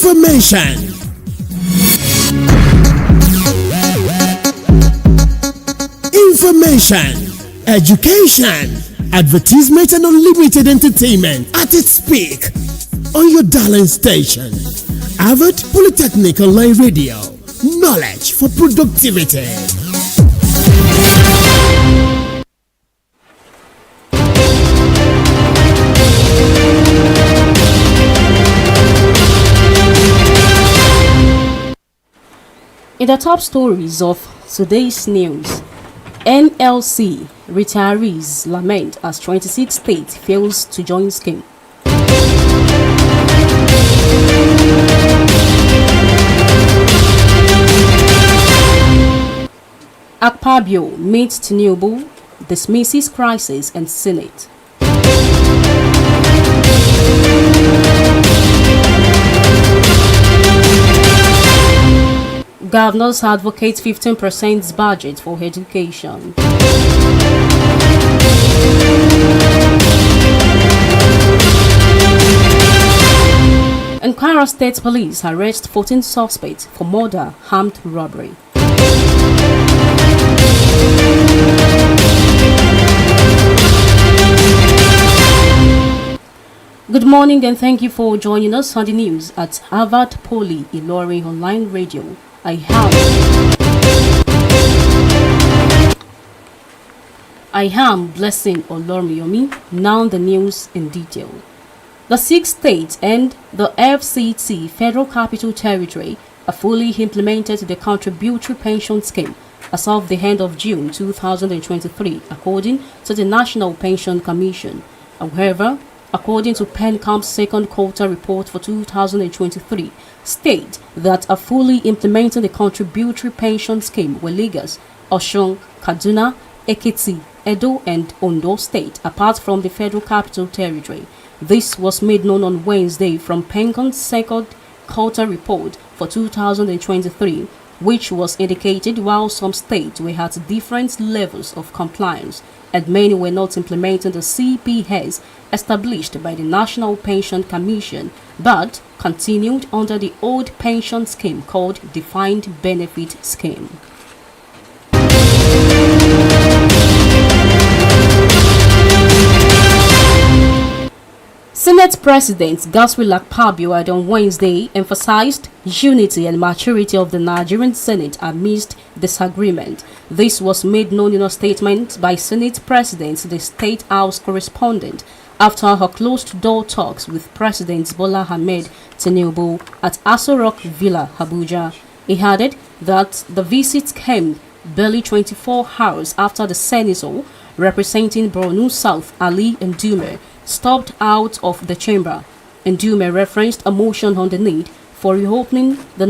Information, education, advertisement and unlimited entertainment at its peak on your darling station. Harvard Polytechnic Online Radio. Knowledge for productivity. In the top stories of today's news, NLC retirees lament as 26 states fails to join scheme. Akpabio meets Tinubu, dismisses crisis and Senate. Governors advocate 15% budget for education. And Kwara State Police arrest 14 suspects for murder, armed robbery. Good morning and thank you for joining us on the news at Harvard Poly Ilorin Online Radio. I am Blessing OLORUNYOMI. Now the news in detail. The 6 states and the FCT Federal Capital Territory have fully implemented the contributory pension scheme as of the end of June 2023, according to the National Pension Commission. However, according to PENCOM's second quarter report for 2023, states that are fully implementing the contributory pension scheme were Lagos, Osun, Kaduna, Ekiti, Edo and Ondo State, apart from the Federal Capital Territory. This was made known on Wednesday from PENCOM's second quarter report for 2023, which was indicated while some states were at different levels of compliance and many were not implementing the CPS established by the National Pension Commission, but continued under the old pension scheme called Defined Benefit Scheme. Senate President Godswill Akpabio on Wednesday emphasized unity and maturity of the Nigerian Senate amidst disagreement. This was made known in a statement by Senate President, the State House correspondent, after her closed-door talks with President Bola Ahmed Tinubu at Aso Rock Villa, Abuja. He added that the visit came barely 24 hours after the senator representing Borno South, Ali Ndume, stopped out of the chamber. Ndume referenced a motion on the need for reopening the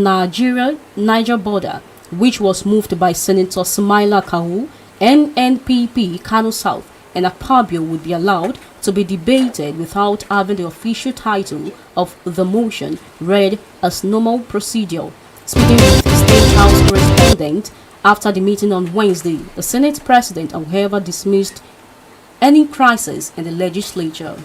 Niger border, which was moved by Senator Sumaila Kawu, NNPP Kano South, and Akpabio would be allowed to be debated without having the official title of the motion read as normal procedure. Speaking with the State House correspondent after the meeting on Wednesday, the Senate President, however, dismissed any crisis in the legislature.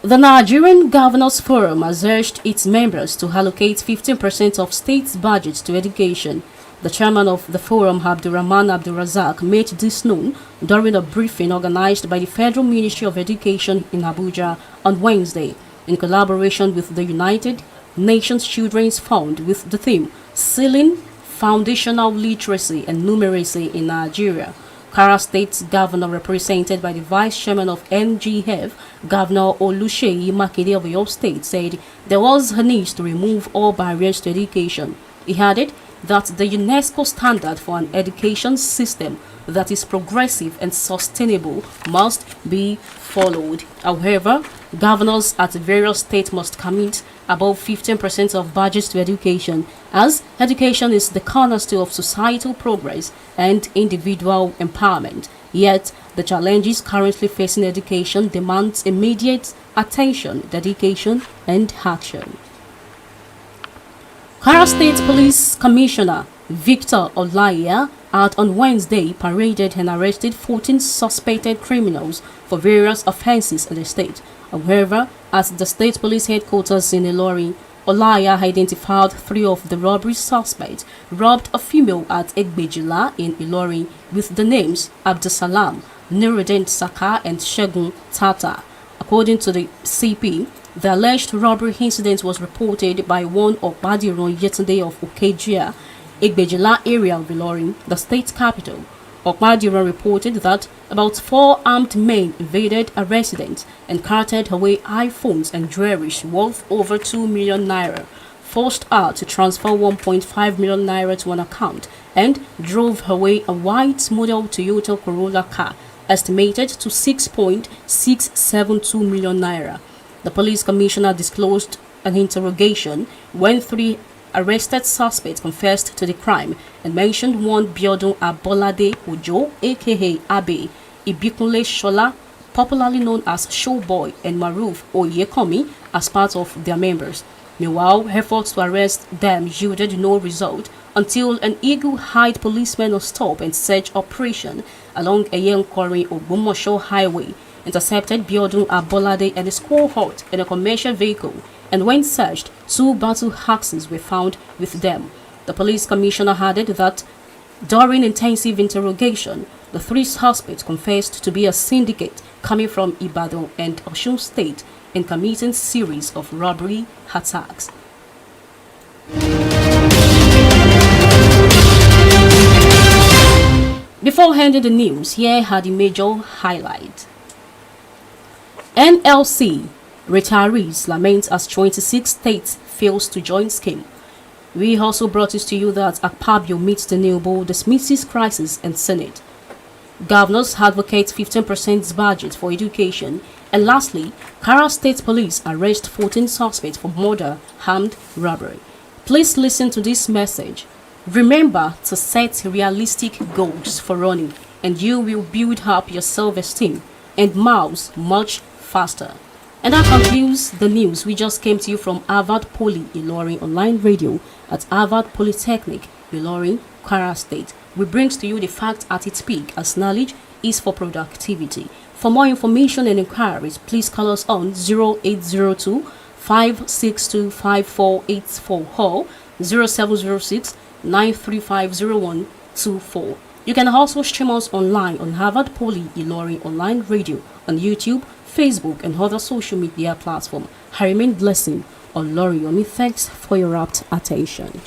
The Nigerian Governors Forum has urged its members to allocate 15% of states' budgets to education. The chairman of the forum, Abdurrahman Abdulrazak, made this known during a briefing organized by the Federal Ministry of Education in Abuja on Wednesday, in collaboration with the United Nations Children's Fund, with the theme Sealing Foundational Literacy and Numeracy in Nigeria. Kwara State's governor, represented by the vice chairman of NGF, Governor Oluseyi Makinde of Oyo State, said there was a need to remove all barriers to education. He added that the UNESCO standard for an education system that is progressive and sustainable must be followed. However, governors at various states must commit above 15% of budgets to education, as education is the cornerstone of societal progress and individual empowerment. Yet, the challenges currently facing education demands immediate attention, dedication, and action. Kwara State Police Commissioner Victor Olaiya had on Wednesday paraded and arrested 14 suspected criminals for various offences in the state. However, at the state police headquarters in Ilorin, Olaya identified 3 of the robbery suspects robbed a female at Egbejila in Ilorin with the names Abdusalam, Nuruddin Saka and Shegun Tata. According to the CP, the alleged robbery incident was reported by one Okpadiron Yetunde of Okejia, Egbejila area of Ilorin, the state capital. Okpadiron reported that about 4 armed men invaded a residence and carted away iPhones and jewelry worth over 2 million naira, forced her to transfer 1.5 million naira to an account, and drove away a white model Toyota Corolla car estimated to 6.672 million naira. The police commissioner disclosed an interrogation when 3 arrested suspects confessed to the crime and mentioned one Biodun Abolade Ojo, aka Abe, Ibikunle Shola, popularly known as Showboy, and Maruf Oyekomi as part of their members. Meanwhile, efforts to arrest them yielded no result until an eagle-eyed policeman on stop and search operation along Eyenkori Ogbomosho Highway intercepted Biodun Abolade and his cohort in a commercial vehicle, and when searched, 2 battle axes were found with them. The police commissioner added that during intensive interrogation, the 3 suspects confessed to be a syndicate coming from Ibadan and Osun State in committing series of robbery attacks. Before handing the news, here are the major highlights. NLC retirees lament as 26 states fails to join scheme. We also brought it to you that Akpabio meets the new board, dismisses crisis and Senate. Governors advocate 15% budget for education. And lastly, Kara State Police arrest 14 suspects for murder, armed robbery. Please listen to this message. Remember to set realistic goals for running, and you will build up your self-esteem and miles much faster. And that concludes the news. We just came to you from Harvard Poly Ilorin online radio at Harvard Polytechnic Ilorin, Kwara State. We brings to you the facts at its peak, as knowledge is for productivity. For more information and inquiries, please call us on 0802 562 5484 or 0706 9350124. You can also stream us online on Harvard Poly Ilorin online radio on YouTube, Facebook, and other social media platforms. I remain blessing. OLORUNYOMI, thanks for your rapt attention.